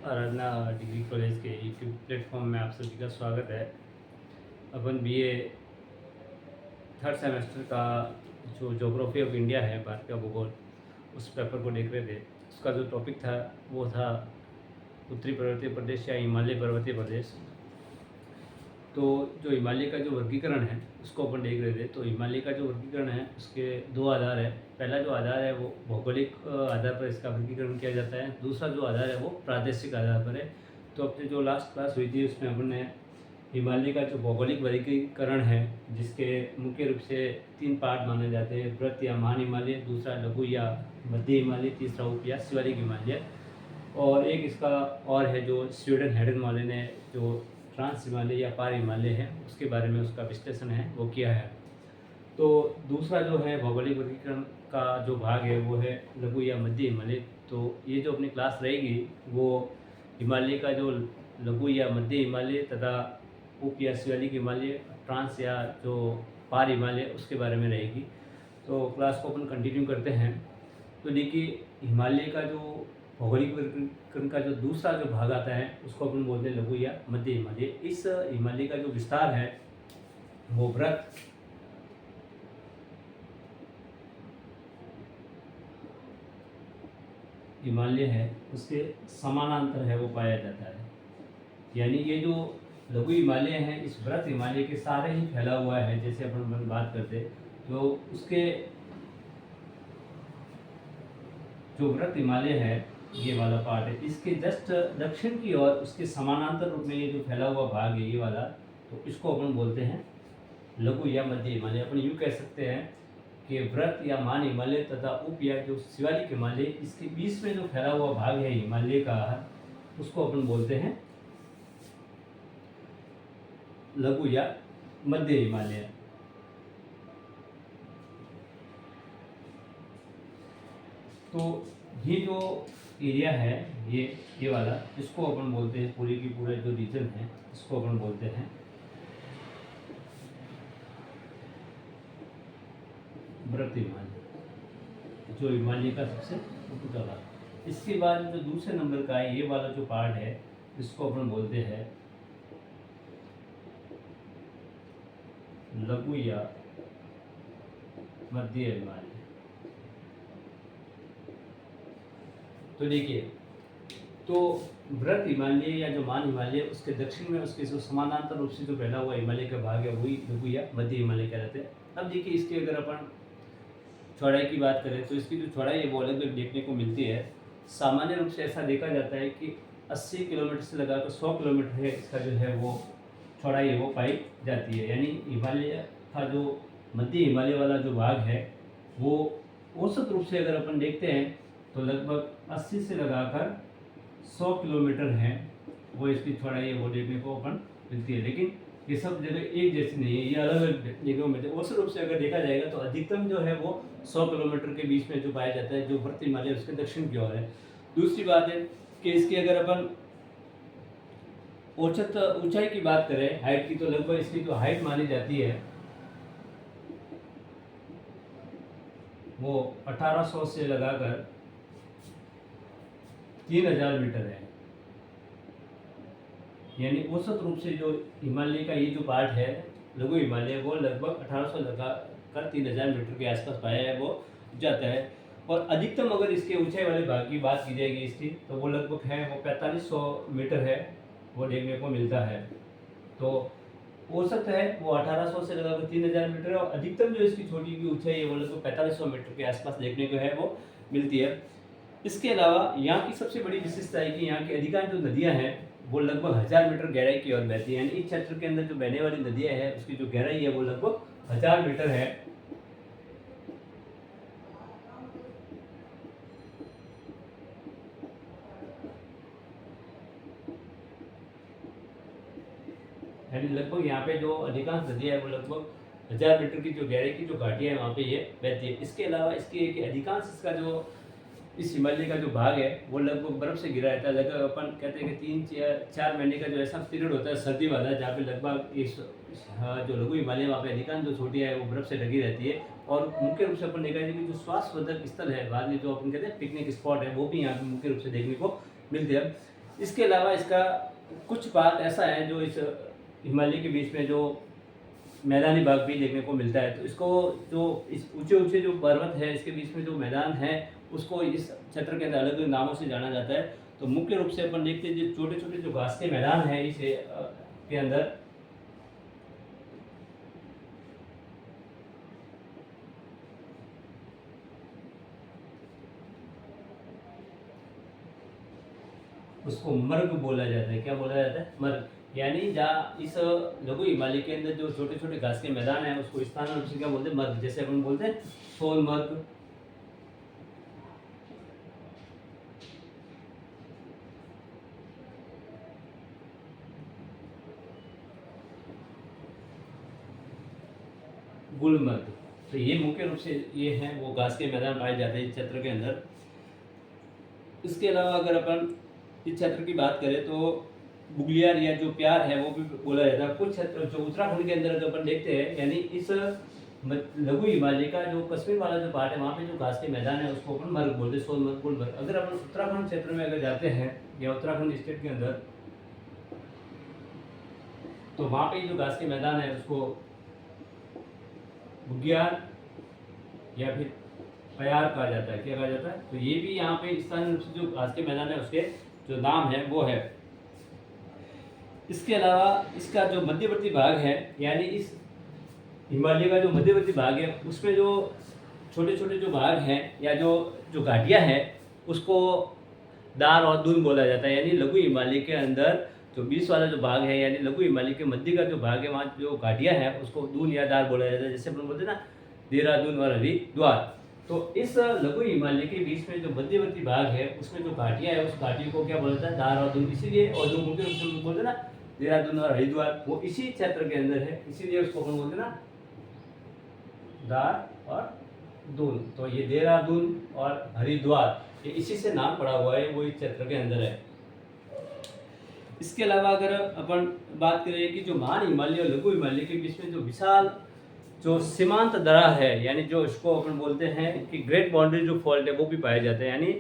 आराधना degree college के YouTube platform में आप सभी का स्वागत है। अपन बीए थर्ड सेमेस्टर का जो ज्योग्राफी ऑफ इंडिया है, भारत का भूगोल, उस पेपर को देख रहे थे। उसका जो टॉपिक था वो था उत्तरी पर्वतीय प्रदेश या हिमालय पर्वतीय प्रदेश। तो जो हिमालय का जो वर्गीकरण है उसको अपन देख रहे थे। तो हिमालय का जो वर्गीकरण है उसके दो आधार है। पहला जो आधार है वो भौगोलिक आधार पर इसका वर्गीकरण किया जाता है। दूसरा जो आधार है वो प्रादेशिक आधार पर है। तो अपनी जो लास्ट क्लास हुई थी उसमें अपन ने हिमालय का जो भौगोलिक वर्गीकरण है, जिसके मुख्य रूप से तीन पार्ट माने जाते हैं: वृत्त या महान हिमालय, दूसरा लघु या मध्य हिमालय, तीसरा उप या शिवालिक हिमालय। और एक इसका और है जो स्वीडन हेडन वाले ने जो ट्रांस हिमालय या पार हिमालय है उसके बारे में उसका विश्लेषण है वो किया है। तो दूसरा जो है भौगोलिक वर्गीकरण का जो भाग है वो है लघु या मध्य हिमालय। तो ये जो अपनी क्लास रहेगी वो हिमालय का जो लघु या मध्य हिमालय तथा उप या शिवालिक हिमालय, ट्रांस या जो पार हिमालय, उसके बारे में रहेगी। तो क्लास को अपन कंटिन्यू करते हैं। तो देखिए, हिमालय का जो भौगोलिक वर्गीकरण का जो दूसरा जो भाग आता है उसको अपन बोलते हैं लघु या मध्य हिमालय। इस हिमालय का जो विस्तार है वो वृत्त, हिमालय है उसके समानांतर है वो पाया जाता है। यानी ये जो लघु हिमालय है इस वृत्त हिमालय के सारे ही फैला हुआ है। जैसे अपन बात करते तो उसके जो वृत्त हिमालय है ये वाला पार्ट है, इसके जस्ट दक्षिण की ओर उसके समानांतर रूप में ये जो फैला हुआ भाग है ये वाला, तो इसको अपन बोलते हैं लघु या मध्य हिमालय। अपन यूँ कह सकते हैं कि वृत्त या मान हिमालय तथा उप या जो शिवालिक हिमालय, इसके बीच में जो फैला हुआ भाग है हिमालय का, उसको अपन बोलते हैं लघु या मध्य हिमालय। तो ये जो एरिया है ये वाला, इसको अपन बोलते हैं, पूरी की पूरा जो रीजन है इसको अपन बोलते हैं वृत्त हिमालय, जो हिमालय का सबसे ऊंचा भाग। इसके बाद जो दूसरे नंबर का है ये वाला जो पार्ट है इसको अपन बोलते हैं लघु या मध्य हिमालय। तो देखिए, तो वृत्त हिमालय या जो मान हिमालय उसके दक्षिण में उसके जो समानांतर रूप से जो फैला हुआ हिमालय का भाग है वही लघु या मध्य हिमालय कहलाते हैं। अब देखिए, इसकी अगर अपन चौड़ाई की बात करें तो इसकी जो चौड़ाई है वो अलग अलग देखने को मिलती है। सामान्य रूप से ऐसा देखा जाता है कि 80 किलोमीटर से लगाकर 100 किलोमीटर है इसका जो है वो चौड़ाई है वो पाई जाती है। यानी हिमालय का जो मध्य हिमालय वाला जो भाग है वो औसत रूप से अगर अपन देखते हैं तो लगभग 80 से लगाकर 100 किलोमीटर है वो इसकी चौड़ाई वो देखने को अपन मिलती है। लेकिन ये सब जगह एक जैसी नहीं है, ये अलग अलग जगहों में। औसत रूप से अगर देखा जाएगा तो अधिकतम जो है वो 100 किलोमीटर के बीच में जो पाया जाता है, जो वृत्त हिमालय उसके दक्षिण की ओर है। दूसरी बात है कि इसकी अगर अपन औसत ऊंचाई की बात करें, हाइट की, तो लगभग इसकी जो हाइट मानी जाती है वो 1800 से लगाकर 3000 मीटर है। यानी औसत रूप से जो हिमालय का ये जो पार्ट है लघु हिमालय वो लगभग 1800 लगाकर 3000 मीटर के आसपास पाया है वो जाता है। और अधिकतम अगर इसके ऊंचाई वाले भाग की बात की जाएगी इसकी, तो वो लगभग है वो 4500 मीटर है वो देखने को मिलता है। तो औसत है वो 1800 से लगाकर 3000 मीटर है, और अधिकतम जो इसकी छोटी की ऊंचाई है वो लगभग 4500 मीटर के आसपास देखने को है वो मिलती है। इसके अलावा यहाँ की सबसे बड़ी विशेषता है कि यहाँ की अधिकांश जो नदियाँ हैं वो लगभग 1000 मीटर गहराई की ओर बहती है। यानी इस क्षेत्र के अंदर जो बहने वाली नदियाँ हैं उसकी जो गहराई है वो लगभग 1000 मीटर है। यानी लगभग यहाँ पे जो अधिकांश नदियाँ है वो लगभग 1000 मीटर की जो गहराई की जो घाटियाँ है वहाँ पे ये बहती है। इसके अलावा इसकी एक अधिकांश इसका जो इस हिमालय का जो भाग है वो लगभग बर्फ़ से घिरा रहता है। लगभग अपन कहते हैं कि 3-4 महीने का जो ऐसा पीरियड होता है सर्दी वाला, जहाँ पे लगभग इस जो लघु हिमालय वहाँ पे अधिकांश जो चोटियाँ है वो बर्फ़ से ढकी रहती है। और मुख्य रूप से अपन देखा जाए कि जो श्वासवर्धक स्थल है, बाद में जो अपन कहते हैं पिकनिक स्पॉट है, वो भी यहाँ पे मुख्य रूप से देखने को मिलते हैं। इसके अलावा इसका कुछ भाग ऐसा है जो इस हिमालय के बीच में जो मैदानी भाग भी देखने को मिलता है। तो इसको जो इस ऊंचे ऊंचे जो पर्वत है इसके बीच में जो मैदान है उसको इस क्षेत्र के अंदर अलग अलग नामों से जाना जाता है। तो मुख्य रूप से अपन देखते हैं जो छोटे छोटे जो घास के मैदान है इस के अंदर उसको मर्ग बोला जाता है। क्या बोला जाता है? मर्ग। यानी जहाँ इस लघु हिमालय के अंदर जो छोटे छोटे घास के मैदान है उसको स्थानीय रूप से क्या बोलते हैं? मर्ग। जैसे अपन बोलते हैं सोनमर्ग, गुलमर्ग। तो ये मुख्य रूप से ये हैं वो घास के मैदान पाए जाते हैं इस क्षेत्र के अंदर। इसके अलावा अगर अपन इस क्षेत्र की बात करें तो बुगलियार या जो प्यार है वो भी बोला जाता है। कुछ क्षेत्र जो उत्तराखंड के अंदर अगर अपन देखते हैं यानी इस लघु हिमालय का जो कश्मीर वाला जो पार्ट है वहाँ पे जो घास के मैदान है उसको अपन मर्ग बोलते हैं, सोनमर्ग, गुलमर्ग। अगर अपन उत्तराखंड क्षेत्र में अगर जाते हैं या उत्तराखंड स्टेट के अंदर तो वहाँ पे जो घास के मैदान है उसको बुग्याल या फिर प्यार कहा जाता है। क्या कहा जाता है? तो ये भी यहाँ पे स्थानीय रूप से जो घास के मैदान है उसके जो नाम है वो है। इसके अलावा इसका जो मध्यवर्ती भाग है यानी इस हिमालय का जो मध्यवर्ती भाग है उसमें जो छोटे छोटे जो भाग हैं या जो जो घाटियाँ हैं उसको दार और दून बोला जाता है। यानी लघु हिमालय के अंदर जो बीच वाला जो भाग है यानी लघु हिमालय के मध्य का जो भाग है वहाँ जो घाटियाँ हैं उसको दून या दार बोला जाता है। जैसे अपन बोलते हैं ना देहरादून और हरिद्वार। तो इस लघु हिमालय के बीच में जो मध्यवर्ती भाग है उसमें जो घाटियाँ है उस घाटियों को क्या बोला जाता है? दार और दून। इसीलिए और जो मुख्य रूप से बोलते हैं ना देहरादून और हरिद्वार वो इसी क्षेत्र के अंदर है, इसीलिए उसको अपन बोलते हैं ना दार और दून। तो ये देहरादून और हरिद्वार ये इसी से नाम पड़ा हुआ है, वो इस क्षेत्र के अंदर है। इसके अलावा अगर अपन बात करें कि जो महान हिमालय और लघु हिमालय के बीच में जो विशाल जो सीमांत दरार है यानी जो इसको अपन बोलते हैं कि ग्रेट बाउंड्री जो फॉल्ट है वो भी पाया जाता है। यानी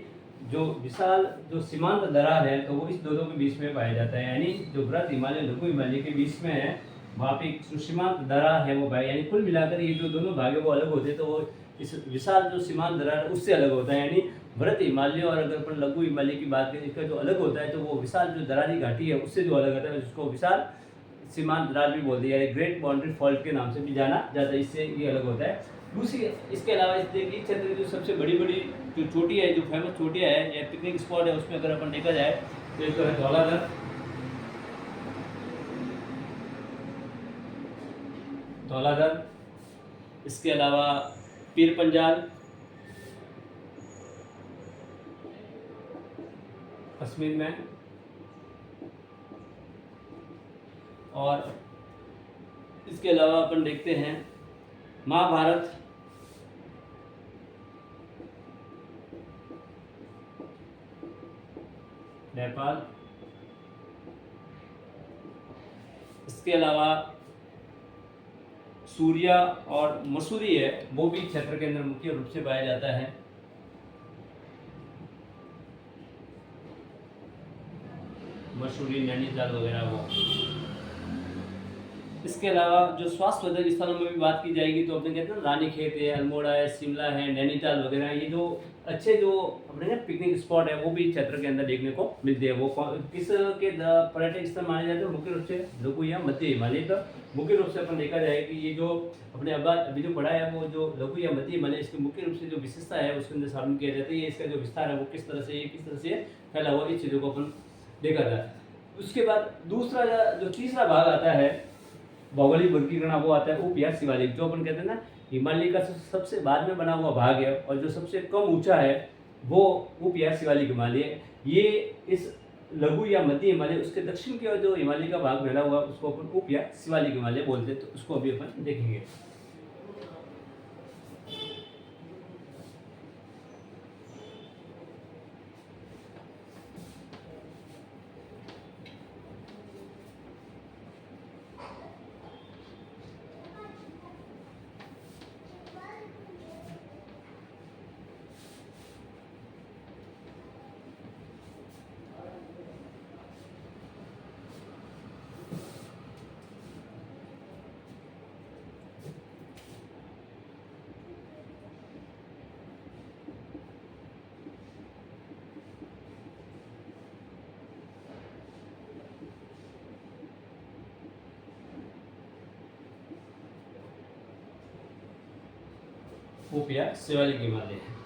जो विशाल जो सीमांत दरार है तो वो इस दोनों के बीच में पाया जाता है। यानी जो बृहद हिमालय लघु हिमालय के बीच में है वहाँ पे जो सीमांत दरार है वो भाई यानी कुल मिलाकर ये जो दोनों भाग है वो अलग होते हैं। तो वो इस विशाल जो सीमांत दरार है उससे अलग होता है। यानी बृहद हिमालय और अगर अपन लघु हिमालय की बात करें इसका जो अलग होता है तो वो विशाल जो दरारी घाटी है उससे जो अलग होता है जिसको विशाल सीमांत दरार भी बोलते हैं, यानी ग्रेट बाउंड्री फॉल्ट के नाम से भी जाना जाता है। इससे ये अलग होता है। दूसरी इसके अलावा इस देखिए क्षेत्र की जो सबसे बड़ी बड़ी जो चोटी है जो फेमस चोटियाँ है या पिकनिक स्पॉट है उसमें अगर अपन देखा जाए तो एक तो है धौलाधर, इसके अलावा पीर पंजाल कश्मीर में, और इसके अलावा अपन देखते हैं महाभारत, नेपाल। इसके अलावा सूर्या और मसूरी है वो भी क्षेत्र के अंदर मुख्य रूप से पाया जाता है। मसूरी, नैनीताल वगैरह वो। इसके अलावा जो स्वास्थ्यवर्धक स्थलों में भी बात की जाएगी तो अपने कहते हैं रानी खेत है, अल्मोड़ा है, शिमला है, नैनीताल वगैरह ये जो अच्छे जो अपने पिकनिक स्पॉट है वो भी क्षेत्र के अंदर देखने को मिलते हैं। वो किस के पर्यटक स्थल माने जाते हैं? मुख्य रूप से लघु या मध्य हिमालय का। मुख्य रूप से अपन देखा जाए कि ये जो अपने अभी जो पढ़ा है वो जो लघु या मध्य हिमालय इसकी मुख्य रूप से जो विशेषता है उसके अंदर शामिल किया जाता है। इसका जो विस्तार है वो किस तरह से फैला हुआ इस चीज़ों को अपन देखा जाए। उसके बाद दूसरा जो तीसरा भाग आता है भौगोलिक वर्गीकरण वो आता है उप या शिवालिक। जो अपन कहते हैं ना हिमालय का सबसे बाद में बना हुआ भाग है और जो सबसे कम ऊंचा है वो उप या शिवालिक हिमालय है। ये इस लघु या मध्य हिमालय उसके दक्षिण की ओर जो हिमालय का भाग फैला हुआ उसको अपन उप या शिवालिक हिमालय बोलते हैं। तो उसको अभी अपन देखेंगे। उप या शिवालिक हिमालय है।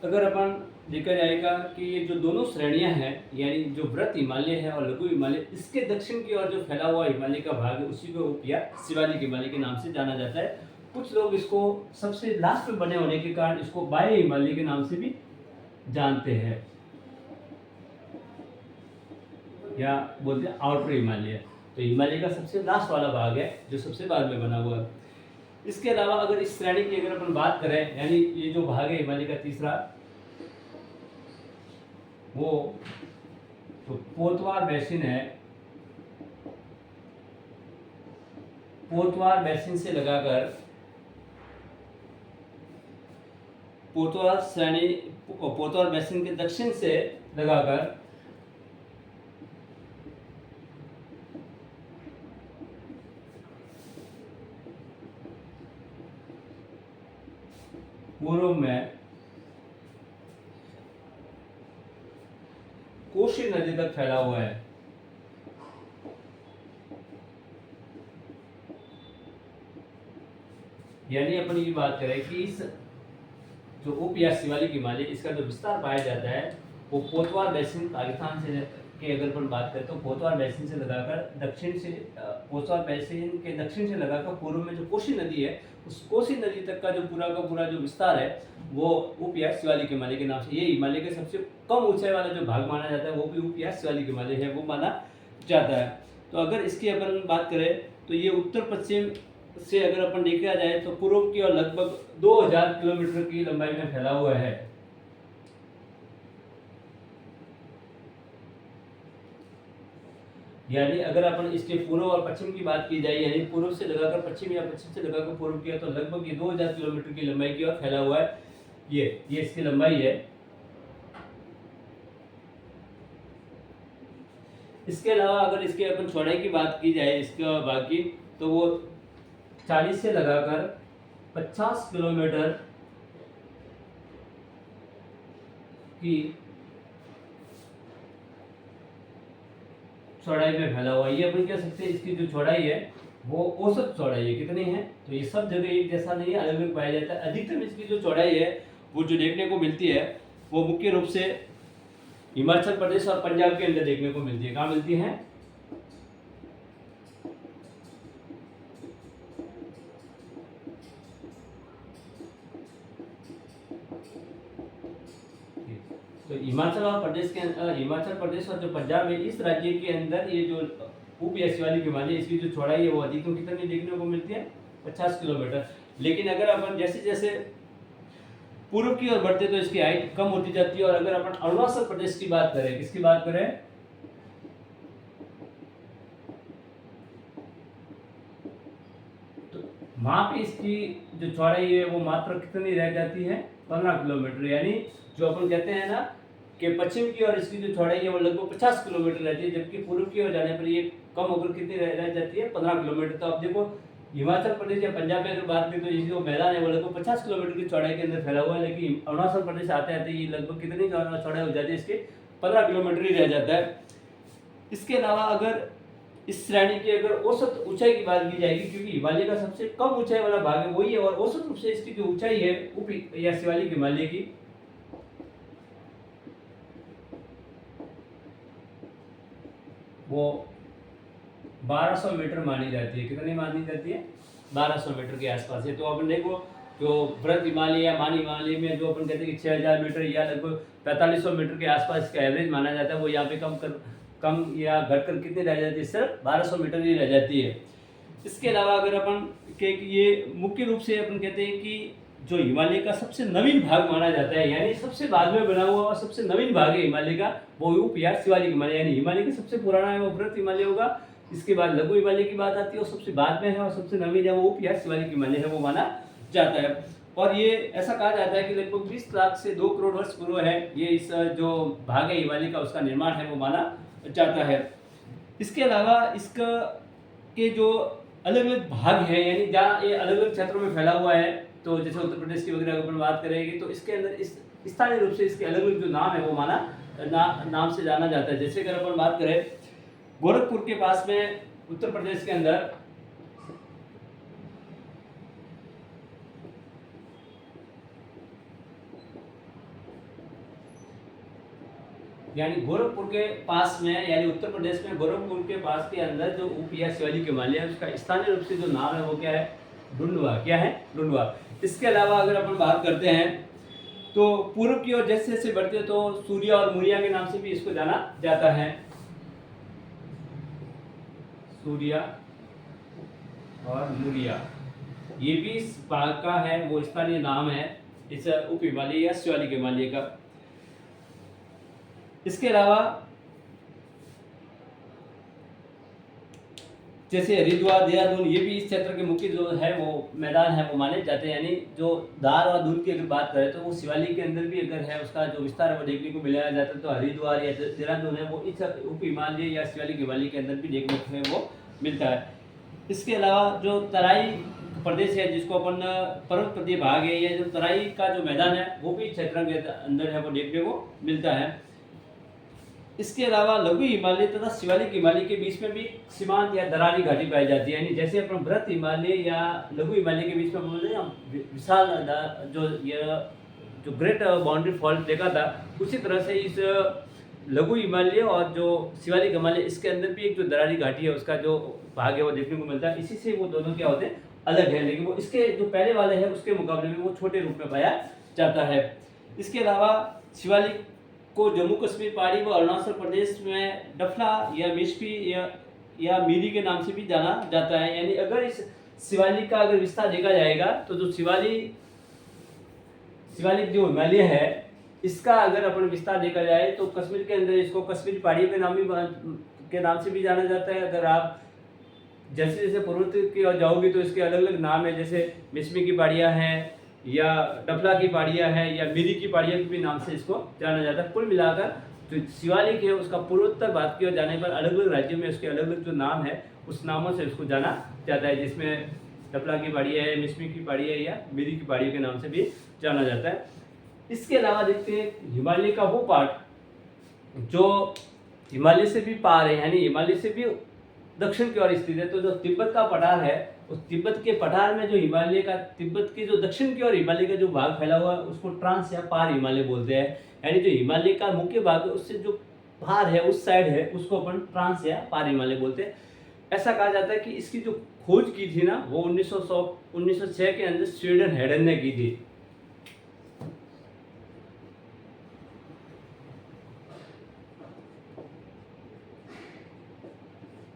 अगर अपन देखा जाएगा कि ये जो दोनों श्रेणियां हैं, यानी जो वृत्त हिमालय है और लघु हिमालय, इसके दक्षिण की ओर जो फैला हुआ हिमालय का भाग है उसी को उप या शिवालिक हिमालय के नाम से जाना जाता है। कुछ लोग इसको सबसे लास्ट में बने होने के कारण इसको बाह्य हिमालय के नाम से भी जानते हैं, या बोलते हैं आउटर हिमालय। तो हिमालय का सबसे लास्ट वाला भाग है जो सबसे बाद में बना हुआ है। इसके अलावा अगर इस श्रेणी की अगर अपन बात करें, यानी ये जो भाग है हिमालय का तीसरा, वो तो पोतवार बेसिन है। पोतवार बेसिन से लगाकर पोतवार बेसिन के दक्षिण से लगाकर पूर्व में कोशी नदी तक फैला हुआ है। यानी अपन ये बात करें कि इस जो उप या शिवालिक हिमालय, इसका जो विस्तार पाया जाता है वो पोतवार बेसिन पाकिस्तान से की अगर अपन बात करें तो पोतवार बेसिन से लगाकर दक्षिण से, पोतवार बेसिन के दक्षिण से लगाकर पूर्व में जो कोसी नदी है, उस कोसी नदी तक का पूरा जो विस्तार है वो उप या शिवालिक हिमालय के नाम से, ये हिमालय के सबसे कम ऊंचाई वाला जो भाग माना जाता है वो भी उप या शिवालिक हिमालय है, वो माना जाता है। तो अगर इसकी अपन बात करें तो ये उत्तर पश्चिम से अगर अपन देखा जाए तो पूर्व की ओर लगभग 2000 किलोमीटर की लंबाई में फैला हुआ है। यानी अगर अपन इसके पूर्व और पश्चिम की बात की जाए, यानी पूर्व से लगाकर पश्चिम या पश्चिम से लगाकर पूर्व किया, तो लगभग ये 2000 किलोमीटर की लंबाई की ओर फैला हुआ है। ये इसकी लंबाई है। इसके अलावा अगर इसके अपन चौड़ाई की बात की जाए इसका भाग की, तो वो 40 से लगाकर 50 किलोमीटर की चौड़ाई में फैला हुआ है। ये अपन कह सकते हैं इसकी जो चौड़ाई है वो औसत चौड़ाई है। कितनी है? तो ये सब जगह एक जैसा नहीं है, अलग अलग पाया जाता है। अधिकतम इसकी जो चौड़ाई है वो जो देखने को मिलती है वो मुख्य रूप से हिमाचल प्रदेश और पंजाब के अंदर देखने को मिलती है। कहाँ मिलती है? तो हिमाचल प्रदेश और जो पंजाब है, इस राज्य के अंदर ये जो उप या शिवालिक हिमालय, इसकी जो चौड़ाई है वो अधिकतम कितनी देखने को मिलती है? 50 किलोमीटर। लेकिन अगर अपन जैसे जैसे पूर्व की ओर बढ़ते तो इसकी हाइट कम होती जाती है। और अगर अपन अरुणाचल प्रदेश की बात करें, किसकी बात करें? तो वहां पे इसकी जो चौड़ाई है वो मात्र कितनी रह जाती है? 15 किलोमीटर। यानी जो अपन कहते हैं ना कि पश्चिम की ओर इसकी जो चौड़ाई है वो लगभग 50 किलोमीटर रहती है, जबकि पूर्व की ओर जाने पर ये कम होकर कितनी रह जाती है? 15 किलोमीटर। तो अब देखो हिमाचल प्रदेश या पंजाब में अगर बात करें तो ये जो मैदान है वो लगभग 50 किलोमीटर की चौड़ाई के अंदर फैला हुआ है, लेकिन अरुणाचल प्रदेश आते आते ये लगभग कितनी चौड़ाई हो जाती है? इसके 15 किलोमीटर ही रह जाता है। इसके अलावा अगर इस श्रेणी की अगर औसत ऊंचाई की बात की जाएगी, क्योंकि हिमालय का सबसे कम ऊंचाई वाला भाग है वही है, और औसत रूप से इसकी जो ऊंचाई है उप या शिवालिक हिमालय की वो 1200 मीटर मानी जाती है। कितनी मानी जाती है? 1200 मीटर के आसपास है। तो अपन देखो जो वृत्त हिमालय या मान हिमालय में जो अपन कहते हैं कि 6000 मीटर या लगभग 4500 मीटर के आसपास इसका एवरेज माना जाता है, वो यहाँ पे कम या घटकर कितनी रह जाती है? सिर्फ 1200 मीटर ही रह जाती है। इसके अलावा अगर अपन के ये मुख्य रूप से अपन कहते हैं कि जो हिमालय का सबसे नवीन भाग माना जाता है, यानी सबसे बाद में बना हुआ और सबसे नवीन भाग है हिमालय का, वो उप या शिवालिक हिमालय। यानी हिमालय का सबसे पुराना है वो वृत्त हिमालय होगा, इसके बाद लघु हिमालय की बात आती है और सबसे बाद में है और सबसे नवीन है वो उप या शिवालिक हिमालय है, वो माना जाता है। और ये ऐसा कहा जाता है कि लगभग 20 लाख से 2 करोड़ वर्ष पूर्व है ये इस जो भाग है हिमालय का उसका निर्माण है वो माना जाता है। इसके अलावा इसका के जो अलग अलग भाग हैं, यानी जहाँ ये अलग अलग क्षेत्रों में फैला हुआ है, तो जैसे उत्तर प्रदेश की वगैरह अपन बात करेंगे तो इसके अंदर इस स्थानीय रूप से इसके अलग अलग जो नाम है वो नाम से जाना जाता है। जैसे अगर अपन बात करें गोरखपुर के पास में उत्तर प्रदेश के अंदर यानी गोरखपुर के पास में, यानी उत्तर प्रदेश में गोरखपुर के पास के अंदर जो उप या शिवालिक हिमालय है, उसका स्थानीय रूप से जो नाम है वो क्या है? डुंडवा। क्या है? डुंडवा। इसके अलावा अगर अपन बात करते हैं तो पूर्व की ओर जैसे जैसे बढ़ते हैं तो सूर्या और मुरिया के नाम से भी इसको जाना जाता है। सूर्या और मुरिया, ये भी इस भाग का है वो स्थानीय नाम है इस उप हिमालय या शिवालिक हिमालय का। इसके अलावा जैसे हरिद्वार, देहरादून, ये भी इस क्षेत्र के मुख्य जो है वो मैदान है वो माने जाते हैं। यानी जो दार और दून की अगर बात करें तो वो शिवालिक के अंदर भी अगर है उसका जो विस्तार है वो देखने को मिलाया जाता है। तो हरिद्वार या देहरादून है वो इस उप हिमालय या शिवालिक हिमालय के अंदर भी देखने को वो मिलता है। इसके अलावा जो तराई प्रदेश है जिसको अपन पर्वत प्रदेश भाग है, या जो तराई का जो मैदान है वो भी क्षेत्र के अंदर है वो देखने को मिलता है। इसके अलावा लघु हिमालय तथा शिवालिक हिमालय के बीच में भी सीमांत या दरारी घाटी पाई जाती है। यानी जैसे अपन बृहत हिमालय या लघु हिमालय के बीच में बोलते हैं विशाल जो ग्रेट बाउंड्री फॉल्ट देखा था, उसी तरह से इस लघु हिमालय और जो शिवालिक हिमालय इसके अंदर भी एक जो दरारी घाटी है उसका जो भाग है वो देखने को मिलता है। इसी से वो दोनों क्या होते हैं? अलग है, लेकिन वो इसके जो पहले वाले हैं उसके मुकाबले में वो छोटे रूप में पाया जाता है। इसके अलावा शिवालिक को जम्मू कश्मीर पहाड़ी व अरुणाचल प्रदेश में डफला या मिश्पी या मीरी के नाम से भी जाना जाता है। यानी अगर इस शिवालिक का अगर विस्तार देखा जाएगा तो जो शिवालिक जो हिमालय है इसका अगर अपन विस्तार देखा जाए तो कश्मीर के अंदर इसको कश्मीरी पहाड़ी के नाम से भी जाना जाता है। अगर आप जैसे जैसे पूर्वोत्तर की ओर जाओगे तो इसके अलग अलग नाम है, जैसे मिश्मी की पहाड़ियाँ हैं या डफला की पहाड़ियाँ हैं या मिरी की पहाड़ियाँ के भी नाम से इसको जाना जाता है। कुल मिलाकर जो शिवालिक है उसका पूर्वोत्तर भाग की ओर जाने पर अलग अलग राज्यों में उसके अलग अलग जो नाम है उस नामों से उसको जाना जाता है, जिसमें डफला की पहाड़ियाँ है, मिश्मी की पहाड़ियाँ या मिरी की पहाड़ियों के नाम से भी जाना जाता है। इसके अलावा देखते हैं हिमालय का वो पार्ट जो हिमालय से भी पार है, यानी हिमालय से भी दक्षिण की ओर स्थित है। तो जो तिब्बत का पठार है उस तिब्बत के पठार में जो हिमालय का तिब्बत की जो दक्षिण की ओर हिमालय का जो भाग फैला हुआ है उसको ट्रांस या पार हिमालय बोलते हैं। यानी जो हिमालय का मुख्य भाग है उससे जो पार है उस साइड है उसको अपन ट्रांस या पार हिमालय बोलते हैं। ऐसा कहा जाता है कि इसकी जो खोज की थी ना वो 1906 के अंदर स्वीडन हेडन ने की थी।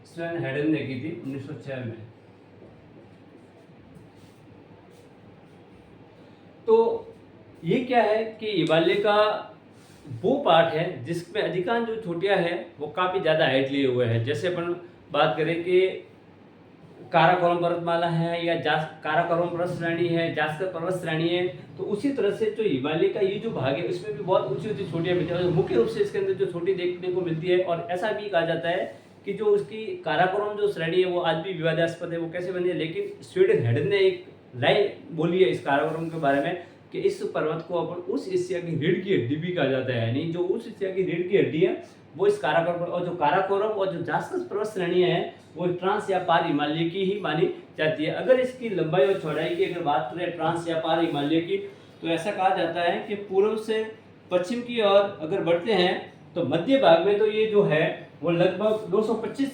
स्वीडन हेडन ने की थी 1906 में। तो ये क्या है कि हिमालय का वो पार्ट है जिसमें अधिकांश जो चोटियां हैं वो काफ़ी ज़्यादा हाइट लिए हुए हैं। जैसे अपन बात करें कि काराकोरम पर्वतमाला है या काराकोरम पर्वत श्रेणी है, जास्कर पर्वत श्रेणी है, तो उसी तरह से जो हिमालय का ये जो भाग है उसमें भी बहुत ऊंची ऊंची चोटियां मिलती है। मुख्य रूप से इसके अंदर जो चोटी देखने को मिलती है, और ऐसा भी कहा जाता है कि जो उसकी काराकोरम जो श्रेणी है वो आज भी विवादास्पद है, वो कैसे बनी है। लेकिन स्वीडन हेडन ने एक लाइन बोली है इस काराकोरम के बारे में कि इस पर्वत को अपन उस एशिया की रीढ़ की हड्डी भी कहा जाता है। यानी जो उस एशिया की रीढ़ की हड्डी है वो इस काराकोरम, और जो काराकोरम और जो जास्कस पर्वत श्रेणियां हैं वो ट्रांस या पार हिमालय की ही मानी जाती है। अगर इसकी लंबाई और चौड़ाई की अगर बात करें ट्रांस या पार हिमालय की, तो ऐसा कहा जाता है कि पूर्व से पश्चिम की ओर अगर बढ़ते हैं तो मध्य भाग में तो ये जो है वो लगभग 225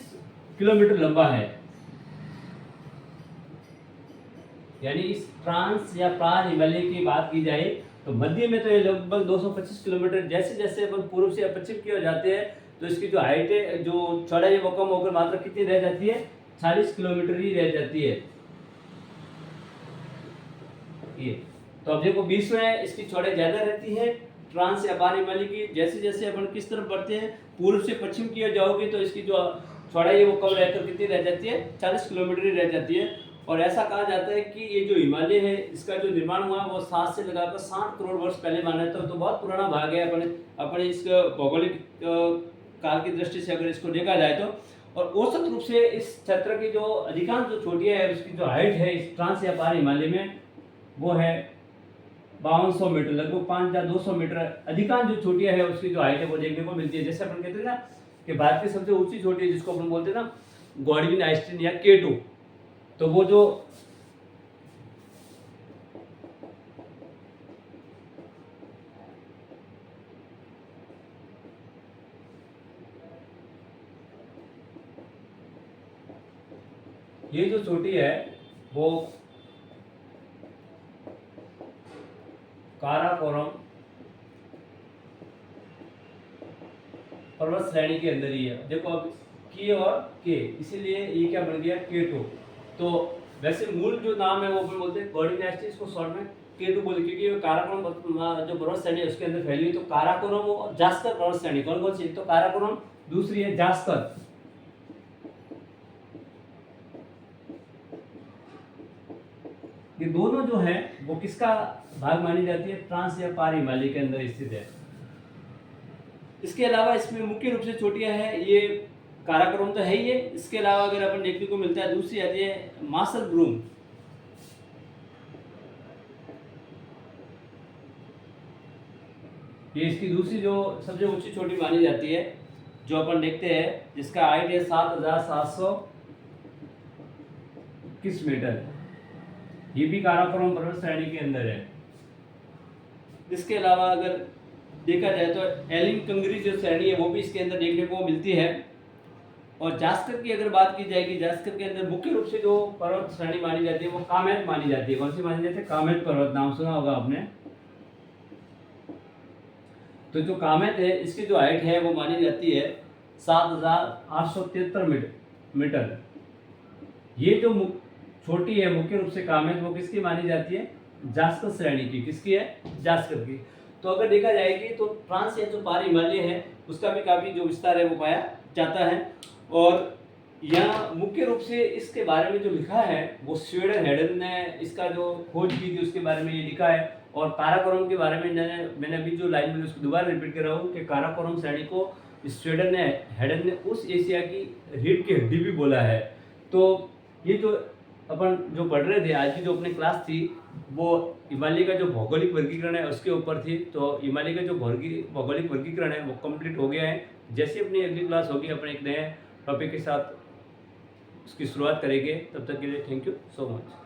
किलोमीटर लंबा है। यानी इस ट्रांस या पार हिमालय की बात की जाए तो मध्य में तो ये लगभग 225 किलोमीटर। जैसे जैसे अपन पूर्व से पश्चिम की ओर जाते हैं तो इसकी जो हाइट है, जो चौड़ाई है वो कम होकर मात्र कितनी रह जाती है? 40 किलोमीटर ही रह जाती है। ये तो अब देखो बीच में इसकी चौड़ाई ज्यादा रहती है ट्रांस या पार हिमालय की। जैसे जैसे अपन किस तरफ बढ़ते हैं पूर्व से पश्चिम की ओर जाओगे तो इसकी जो चौड़ाई है वो कम रहकर कितनी रह जाती है? 40 किलोमीटर ही रह जाती है। और ऐसा कहा जाता है कि ये जो हिमालय है इसका जो निर्माण हुआ वो 7 से लगाकर 60 करोड़ वर्ष पहले माना जाता है। तो बहुत पुराना भाग है अपने इस भौगोलिक काल की दृष्टि से अगर इसको देखा जाए तो। और औसत रूप से इस क्षेत्र की जो अधिकांश जो चोटियां है उसकी जो हाइट है इस ट्रांस या पार हिमालय में वो है 5200 मीटर, लगभग 5200 मीटर। अधिकांश जो चोटियां है उसकी जो हाइट है वो देखने को मिलती है। जैसे अपन कहते हैं ना कि भारत की सबसे ऊंची चोटी है जिसको अपन बोलते हैं ना गॉडविन आइस्टीन या K2, तो वो जो ये जो चोटी है वो काराकोरम पर्वत श्रेणी के अंदर ही है। देखो अब के और के, इसीलिए ये क्या बन गया K2। तो वैसे मूल जो नाम है वो अपन बोलते हैं कोऑर्डिनेट, इसको शॉर्ट में K2 बोलते, क्योंकि ये काराकोरम जो पर्वत श्रेणी है उसके अंदर फैली हुई। तो काराकोरम और जास्कर पर्वत श्रेणी कौन कौन सी? तो काराकोरम, दूसरी है जास्कर। ये दोनों जो है वो किसका भाग मानी जाती है? ट्रांस या पार हिमालय के अंदर स्थित है। इसके अलावा इसमें मुख्य रूप से चोटियां हैं, ये काराकोरम तो है ही है। इसके अलावा अगर अपन देखने को मिलता है, दूसरी आती है मासल ब्रूम। ये इसकी दूसरी जो सबसे ऊंची चोटी मानी जाती है, जो अपन देखते हैं, जिसका हाइट है 7,721 मीटर। ये भी काराकोरम पर्वत श्रेणी के अंदर है। इसके अलावा अगर देखा जाए तो एलिमकंगरी जो श्रेणी है वो भी इसके अंदर देखने को मिलती है। और जास्कर की अगर बात की जाएगी, जास्कर के अंदर मुख्य रूप से जो पर्वत श्रेणी मानी जाती है वो कामेत मानी जाती है। कौन सी मानी जाती है? कामेत पर्वत, नाम सुना होगा आपने। तो जो कामेत है इसकी जो हाइट है वो मानी जाती है 7,873 मीटर। ये जो छोटी है मुख्य रूप से कामेत, वो किसकी मानी जाती है? जास्कर श्रेणी की। किसकी है? जास्कर की। तो अगर देखा जाएगी तो ट्रांस या जो पार हिमालय है उसका भी काफ़ी जो विस्तार है वो पाया जाता है। और यहाँ मुख्य रूप से इसके बारे में जो लिखा है वो स्वीडन हेडन ने इसका जो खोज की थी उसके बारे में ये लिखा है। और काराकोरम के बारे में मैंने अभी जो लाइन में उसको दोबारा रिपीट कर रहा हूँ कि काराकोरम श्रेणी को स्वीडन ने हेडन ने उस एशिया की रीढ़ की हड्डी भी बोला है। तो ये जो अपन जो पढ़ रहे थे, आज की जो अपनी क्लास थी वो हिमालय का जो भौगोलिक वर्गीकरण है उसके ऊपर थी। तो हिमालय का जो भौगोलिक वर्गीकरण है वो कंप्लीट हो गया है। जैसे अपनी अगली क्लास होगी अपन एक नए टॉपिक के साथ उसकी शुरुआत करेंगे। तब तक के लिए थैंक यू सो मच।